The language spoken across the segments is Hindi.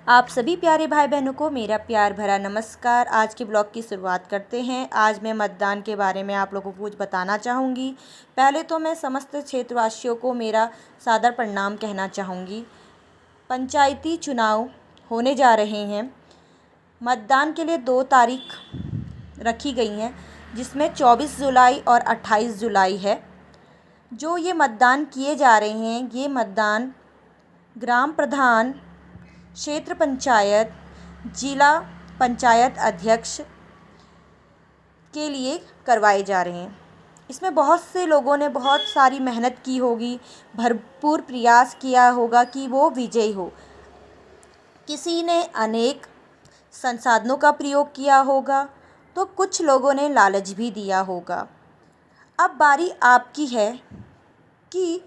आप सभी प्यारे भाई बहनों को मेरा प्यार भरा नमस्कार। आज के ब्लॉग की शुरुआत करते हैं। आज मैं मतदान के बारे में आप लोगों को कुछ बताना चाहूँगी। पहले तो मैं समस्त क्षेत्रवासियों को मेरा सादर प्रणाम कहना चाहूँगी। पंचायती चुनाव होने जा रहे हैं। मतदान के लिए 2 तारीख रखी गई हैं, जिसमें 24 जुलाई और 28 जुलाई है। जो ये मतदान किए जा रहे हैं, ये मतदान ग्राम प्रधान, क्षेत्र पंचायत, जिला पंचायत अध्यक्ष के लिए करवाए जा रहे हैं। इसमें बहुत से लोगों ने बहुत सारी मेहनत की होगी, भरपूर प्रयास किया होगा कि वो विजयी हो। किसी ने अनेक संसाधनों का प्रयोग किया होगा, तो कुछ लोगों ने लालच भी दिया होगा। अब बारी आपकी है कि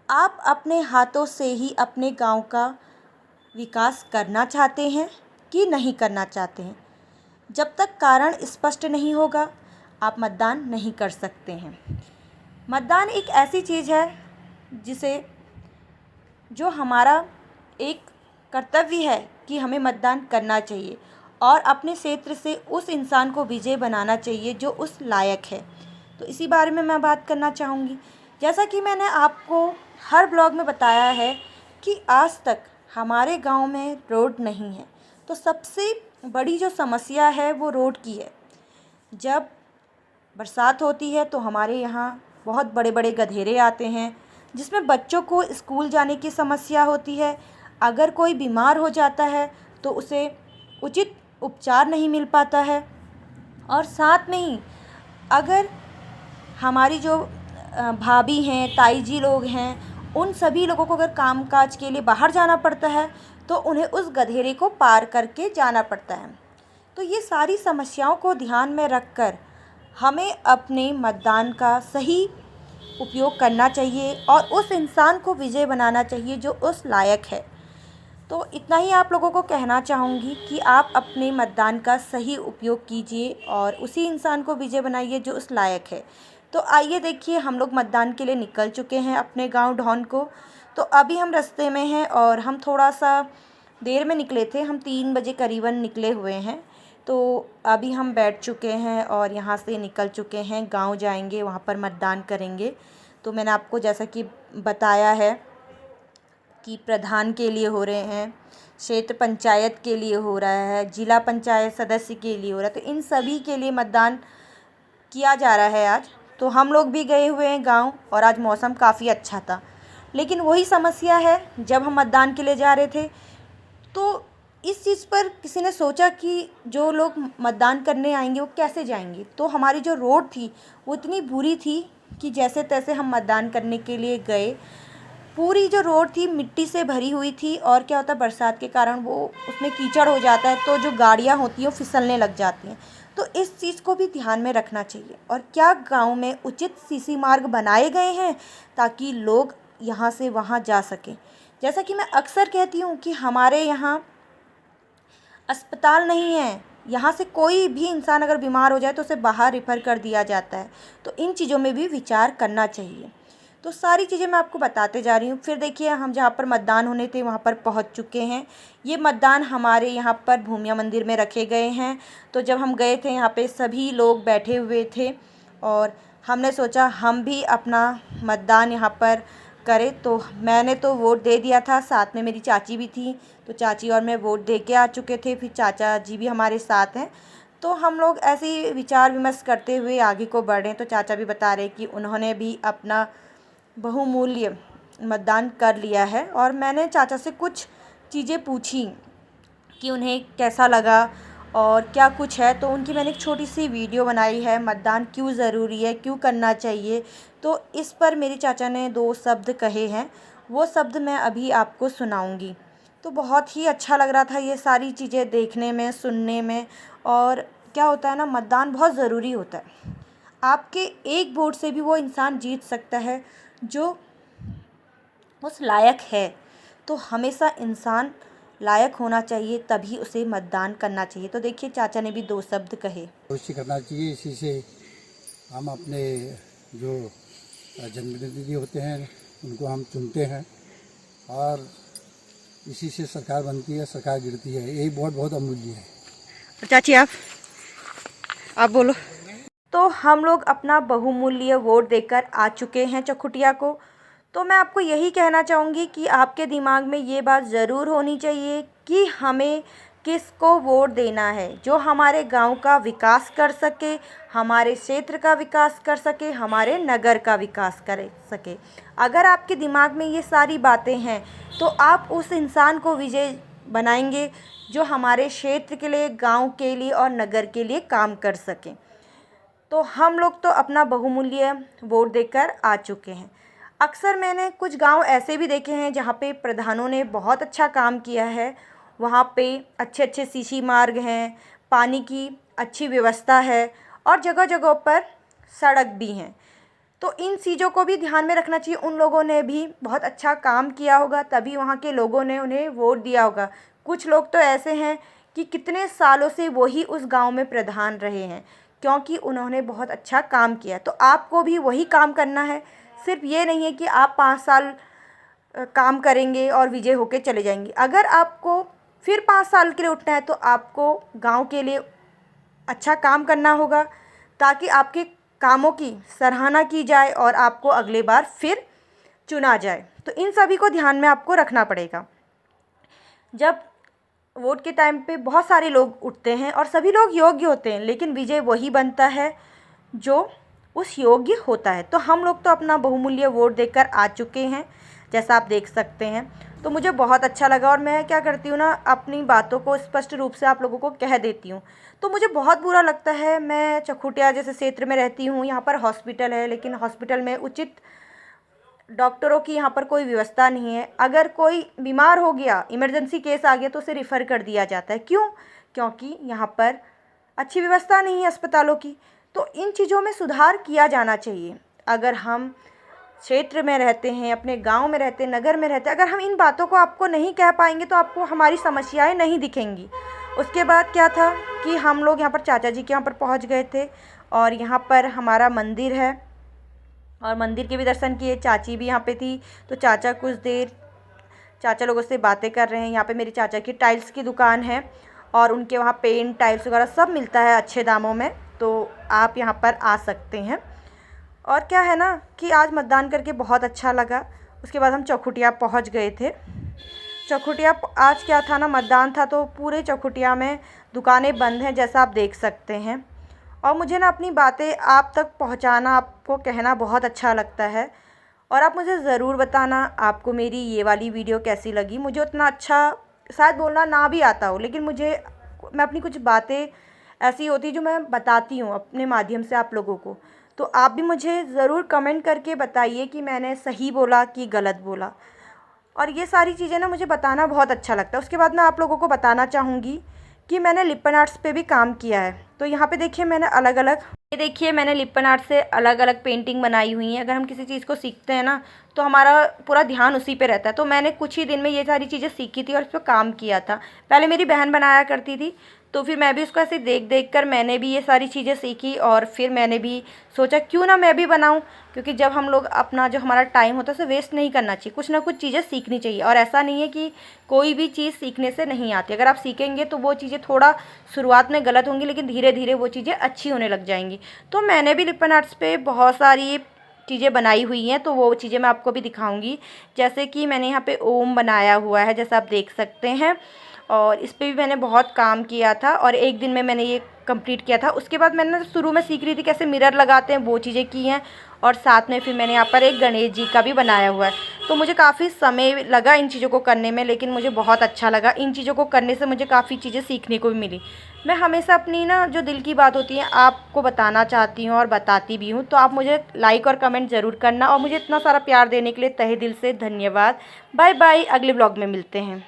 आप अपने हाथों से ही अपने गांव का विकास करना चाहते हैं कि नहीं करना चाहते हैं। जब तक कारण स्पष्ट नहीं होगा, आप मतदान नहीं कर सकते हैं। मतदान एक ऐसी चीज़ है जो हमारा एक कर्तव्य है कि हमें मतदान करना चाहिए और अपने क्षेत्र से उस इंसान को विजय बनाना चाहिए जो उस लायक है। तो इसी बारे में मैं बात करना चाहूँगी। जैसा कि मैंने आपको हर ब्लॉग में बताया है कि आज तक हमारे गांव में रोड नहीं है। तो सबसे बड़ी जो समस्या है वो रोड की है। जब बरसात होती है तो हमारे यहाँ बहुत बड़े बड़े गधेरे आते हैं, जिसमें बच्चों को स्कूल जाने की समस्या होती है। अगर कोई बीमार हो जाता है तो उसे उचित उपचार नहीं मिल पाता है। और साथ में ही अगर हमारी जो भाभी हैं, ताई जी लोग हैं, उन सभी लोगों को अगर कामकाज के लिए बाहर जाना पड़ता है तो उन्हें उस गधेरे को पार करके जाना पड़ता है। तो ये सारी समस्याओं को ध्यान में रखकर हमें अपने मतदान का सही उपयोग करना चाहिए और उस इंसान को विजय बनाना चाहिए जो उस लायक है। तो इतना ही आप लोगों को कहना चाहूँगी कि आप अपने मतदान का सही उपयोग कीजिए और उसी इंसान को विजय बनाइए जो उस लायक है। तो आइए देखिए, हम लोग मतदान के लिए निकल चुके हैं अपने गांव ढौन को। तो अभी हम रास्ते में हैं और हम थोड़ा सा देर में निकले थे। हम 3 बजे करीबन निकले हुए हैं। तो अभी हम बैठ चुके हैं और यहाँ से निकल चुके हैं। गांव जाएंगे, वहाँ पर मतदान करेंगे। तो मैंने आपको जैसा कि बताया है कि प्रधान के लिए हो रहे हैं, क्षेत्र पंचायत के लिए हो रहा है, जिला पंचायत सदस्य के लिए हो रहा है। तो इन सभी के लिए मतदान किया जा रहा है आज। तो हम लोग भी गए हुए हैं गांव और आज मौसम काफ़ी अच्छा था। लेकिन वही समस्या है, जब हम मतदान के लिए जा रहे थे तो इस चीज़ पर किसी ने सोचा कि जो लोग मतदान करने आएंगे वो कैसे जाएंगे। तो हमारी जो रोड थी वो इतनी बुरी थी कि जैसे तैसे हम मतदान करने के लिए गए। पूरी जो रोड थी मिट्टी से भरी हुई थी और क्या होता है, बरसात के कारण वो उसमें कीचड़ हो जाता है, तो जो गाड़ियाँ होती हैं वो फिसलने लग जाती हैं। तो इस चीज़ को भी ध्यान में रखना चाहिए। और क्या गांव में उचित सीसी मार्ग बनाए गए हैं ताकि लोग यहाँ से वहाँ जा सकें। जैसा कि मैं अक्सर कहती हूँ कि हमारे यहाँ अस्पताल नहीं है। यहाँ से कोई भी इंसान अगर बीमार हो जाए तो उसे बाहर रेफ़र कर दिया जाता है। तो इन चीज़ों में भी विचार करना चाहिए। तो सारी चीज़ें मैं आपको बताते जा रही हूँ। फिर देखिए, हम जहाँ पर मतदान होने थे वहाँ पर पहुँच चुके हैं। ये मतदान हमारे यहाँ पर भूमिया मंदिर में रखे गए हैं। तो जब हम गए थे यहाँ पे सभी लोग बैठे हुए थे और हमने सोचा हम भी अपना मतदान यहाँ पर करें। तो मैंने तो वोट दे दिया था, साथ में मेरी चाची भी थी। तो चाची और मैं वोट दे के आ चुके थे। फिर चाचा जी भी हमारे साथ हैं। तो हम लोग ऐसे ही विचार विमर्श करते हुए आगे को बढ़ रहे हैं। तो चाचा भी बता रहे कि उन्होंने भी अपना बहुमूल्य मतदान कर लिया है। और मैंने चाचा से कुछ चीज़ें पूछी कि उन्हें कैसा लगा और क्या कुछ है। तो उनकी मैंने एक छोटी सी वीडियो बनाई है, मतदान क्यों ज़रूरी है, क्यों करना चाहिए। तो इस पर मेरे चाचा ने 2 शब्द कहे हैं, वो शब्द मैं अभी आपको सुनाऊंगी। तो बहुत ही अच्छा लग रहा था ये सारी चीज़ें देखने में, सुनने में। और क्या होता है ना, मतदान बहुत ज़रूरी होता है। आपके एक वोट से भी वो इंसान जीत सकता है जो उस लायक है। तो हमेशा इंसान लायक होना चाहिए, तभी उसे मतदान करना चाहिए। तो देखिए, चाचा ने भी 2 शब्द कहे। कोशिश करना चाहिए। इसी से हम अपने जो जनप्रतिनिधि होते हैं उनको हम चुनते हैं और इसी से सरकार बनती है, सरकार गिरती है। यही वोट बहुत अमूल्य है। चाची आप बोलो। तो हम लोग अपना बहुमूल्य वोट देकर आ चुके हैं चौखुटिया को। तो मैं आपको यही कहना चाहूँगी कि आपके दिमाग में ये बात ज़रूर होनी चाहिए कि हमें किसको वोट देना है, जो हमारे गांव का विकास कर सके, हमारे क्षेत्र का विकास कर सके, हमारे नगर का विकास कर सके। अगर आपके दिमाग में ये सारी बातें हैं तो आप उस इंसान को विजय बनाएंगे जो हमारे क्षेत्र के लिए, गांव के लिए और नगर के लिए काम कर सके। तो हम लोग तो अपना बहुमूल्य वोट देकर आ चुके हैं। अक्सर मैंने कुछ गांव ऐसे भी देखे हैं जहां पे प्रधानों ने बहुत अच्छा काम किया है। वहां पे अच्छे अच्छे सीसी मार्ग हैं, पानी की अच्छी व्यवस्था है और जगह जगह पर सड़क भी हैं। तो इन चीज़ों को भी ध्यान में रखना चाहिए। उन लोगों ने भी बहुत अच्छा काम किया होगा, तभी वहाँ के लोगों ने उन्हें वोट दिया होगा। कुछ लोग तो ऐसे हैं कि कितने सालों से वही उस गांव में प्रधान रहे हैं, क्योंकि उन्होंने बहुत अच्छा काम किया। तो आपको भी वही काम करना है। सिर्फ ये नहीं है कि आप 5 साल काम करेंगे और विजय होके चले जाएंगे। अगर आपको फिर 5 साल के लिए उठना है तो आपको गांव के लिए अच्छा काम करना होगा, ताकि आपके कामों की सराहना की जाए और आपको अगले बार फिर चुना जाए। तो इन सभी को ध्यान में आपको रखना पड़ेगा। जब वोट के टाइम पे बहुत सारे लोग उठते हैं और सभी लोग योग्य होते हैं, लेकिन विजय वही बनता है जो उस योग्य होता है। तो हम लोग तो अपना बहुमूल्य वोट देकर आ चुके हैं, जैसा आप देख सकते हैं। तो मुझे बहुत अच्छा लगा और मैं क्या करती हूँ ना, अपनी बातों को स्पष्ट रूप से आप लोगों को कह देती हूँ। तो मुझे बहुत बुरा लगता है, मैं चौखुटिया जैसे क्षेत्र में रहती हूँ, यहाँ पर हॉस्पिटल है, लेकिन हॉस्पिटल में उचित डॉक्टरों की यहाँ पर कोई व्यवस्था नहीं है। अगर कोई बीमार हो गया, इमरजेंसी केस आ गया, तो उसे रिफ़र कर दिया जाता है। क्यों? क्योंकि यहाँ पर अच्छी व्यवस्था नहीं है अस्पतालों की। तो इन चीज़ों में सुधार किया जाना चाहिए। अगर हम क्षेत्र में रहते हैं, अपने गांव में रहते हैं, नगर में रहते हैं, अगर हम इन बातों को आपको नहीं कह पाएंगे तो आपको हमारी समस्याएं नहीं दिखेंगी। उसके बाद क्या था कि हम लोग यहाँ पर चाचा जी के यहाँ पर पहुँच गए थे और यहाँ पर हमारा मंदिर है और मंदिर के भी दर्शन किए। चाची भी यहाँ पे थी, तो चाचा कुछ देर चाचा लोगों से बातें कर रहे हैं। यहाँ पे मेरे चाचा की टाइल्स की दुकान है और उनके वहाँ पेंट, टाइल्स वगैरह सब मिलता है अच्छे दामों में, तो आप यहाँ पर आ सकते हैं। और क्या है ना कि आज मतदान करके बहुत अच्छा लगा। उसके बाद हम चौखुटिया पहुँच गए थे। चौखुटिया आज क्या था ना, मतदान था, तो पूरे चौखुटिया में दुकानें बंद हैं, जैसा आप देख सकते हैं। और मुझे ना अपनी बातें आप तक पहुंचाना, आपको कहना बहुत अच्छा लगता है। और आप मुझे ज़रूर बताना आपको मेरी ये वाली वीडियो कैसी लगी। मुझे उतना अच्छा शायद बोलना ना भी आता हो, लेकिन मैं अपनी कुछ बातें ऐसी होती जो मैं बताती हूँ अपने माध्यम से आप लोगों को। तो आप भी मुझे ज़रूर कमेंट करके बताइए कि मैंने सही बोला कि गलत बोला। और ये सारी चीज़ें ना मुझे बताना बहुत अच्छा लगता है। उसके बाद मैं आप लोगों को बताना चाहूँगी कि मैंने लिपन आर्ट्स पे भी काम किया है। तो यहाँ पे देखिए मैंने लिपन आर्ट से अलग अलग पेंटिंग बनाई हुई है। अगर हम किसी चीज़ को सीखते हैं ना, तो हमारा पूरा ध्यान उसी पे रहता है। तो मैंने कुछ ही दिन में ये सारी चीज़ें सीखी थी और इस पर काम किया था। पहले मेरी बहन बनाया करती थी, तो फिर मैं भी उसको ऐसे देख देख कर मैंने भी ये सारी चीज़ें सीखी और फिर मैंने भी सोचा क्यों ना मैं भी बनाऊं। क्योंकि जब हम लोग अपना जो हमारा टाइम होता है उसे वेस्ट नहीं करना चाहिए, कुछ ना कुछ चीज़ें सीखनी चाहिए। और ऐसा नहीं है कि कोई भी चीज़ सीखने से नहीं आती। अगर आप सीखेंगे तो वो चीज़ें थोड़ा शुरुआत में गलत होंगी, लेकिन धीरे धीरे वो चीज़ें अच्छी होने लग जाएंगी। तो मैंने भी लिपन आर्ट्स पे बहुत सारी चीज़ें बनाई हुई हैं, तो वो चीज़ें मैं आपको भी दिखाऊंगी। जैसे कि मैंने यहाँ पे ओम बनाया हुआ है, जैसा आप देख सकते हैं, और इस पे भी मैंने बहुत काम किया था और एक दिन में मैंने ये कंप्लीट किया था। उसके बाद मैंने शुरू में सीख रही थी कैसे मिरर लगाते हैं, वो चीज़ें की हैं। और साथ में फिर मैंने यहाँ पर एक गणेश जी का भी बनाया हुआ है। तो मुझे काफ़ी समय लगा इन चीज़ों को करने में, लेकिन मुझे बहुत अच्छा लगा। इन चीज़ों को करने से मुझे काफ़ी चीज़ें सीखने को भी मिली। मैं हमेशा अपनी ना जो दिल की बात होती है आपको बताना चाहती हूँ और बताती भी हूँ। तो आप मुझे लाइक और कमेंट ज़रूर करना और मुझे इतना सारा प्यार देने के लिए तहे दिल से धन्यवाद। बाय बाय, अगले ब्लॉग में मिलते हैं।